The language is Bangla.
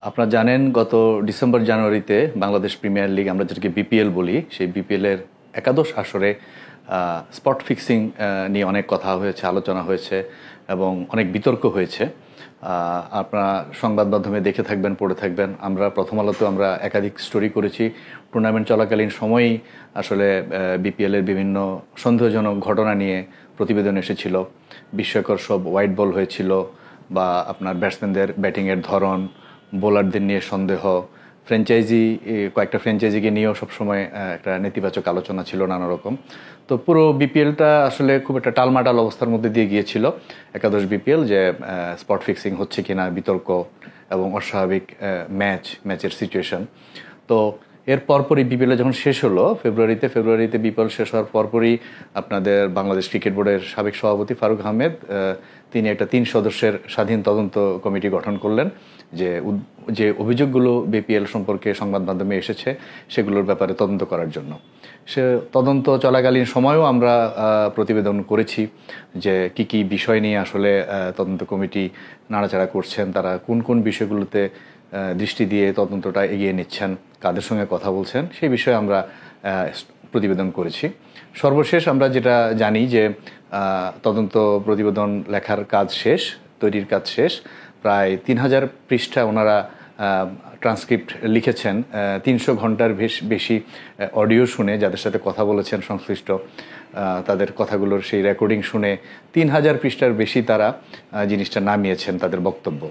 আপনারা জানেন গত ডিসেম্বর জানুয়ারিতে বাংলাদেশ প্রিমিয়ার লিগ আমরা যেটাকে বিপিএল বলি সেই বিপিএলের একাদশ আসরে স্পট ফিক্সিং নিয়ে অনেক কথা হয়েছে, আলোচনা হয়েছে এবং অনেক বিতর্ক হয়েছে। আপনারা সংবাদ মাধ্যমে দেখে থাকবেন, পড়ে থাকবেন। আমরা প্রথম আলোতে আমরা একাধিক স্টোরি করেছি। টুর্নামেন্ট চলাকালীন সময়ই আসলে বিপিএলের বিভিন্ন সন্দেহজনক ঘটনা নিয়ে প্রতিবেদন এসেছিল। বিস্ময়কর সব হোয়াইট বল হয়েছিল বা আপনার ব্যাটসম্যানদের ব্যাটিংয়ের ধরন, বোলারদের নিয়ে সন্দেহ, কয়েকটা ফ্র্যাঞ্চাইজিকে নিয়েও সবসময় একটা নেতিবাচক আলোচনা ছিল নানা রকম। তো পুরো বিপিএলটা আসলে খুব একটা টালমাটাল অবস্থার মধ্যে দিয়ে গিয়েছিল একাদশ বিপিএল, যে স্পট ফিক্সিং হচ্ছে কিনা, বিতর্ক এবং অস্বাভাবিক ম্যাচের সিচুয়েশন। তো এর পরপরই বিপিএল যখন শেষ হলো ফেব্রুয়ারিতে বিপিএল শেষ হওয়ার পরপরই আপনাদের বাংলাদেশ ক্রিকেট বোর্ডের সাবেক সভাপতি ফারুক আহমেদ তিনি একটা 3 সদস্যের স্বাধীন তদন্ত কমিটি গঠন করলেন, যে অভিযোগগুলো বিপিএল সম্পর্কে সংবাদ মাধ্যমে এসেছে সেগুলোর ব্যাপারে তদন্ত করার জন্য। সে তদন্ত চলাকালীন সময়েও আমরা প্রতিবেদন করেছি যে কি বিষয় নিয়ে আসলে তদন্ত কমিটি নাড়াচাড়া করছেন, তারা কোন কোন বিষয়গুলোতে দৃষ্টি দিয়ে তদন্তটা এগিয়ে নিচ্ছেন, কাদের সঙ্গে কথা বলছেন, সেই বিষয়ে আমরা প্রতিবেদন করেছি। সর্বশেষ আমরা যেটা জানি যে তদন্ত প্রতিবেদন লেখার কাজ শেষ, তৈরির কাজ শেষ। প্রায় 3000 পৃষ্ঠা ওনারা ট্রান্সক্রিপ্ট লিখেছেন, 300 ঘন্টার বেশি অডিও শুনে যাদের সাথে কথা বলেছেন সংশ্লিষ্ট তাদের কথাগুলোর সেই রেকর্ডিং শুনে 3000 পৃষ্ঠার বেশি তারা জিনিসটা নামিয়েছেন তাদের বক্তব্য।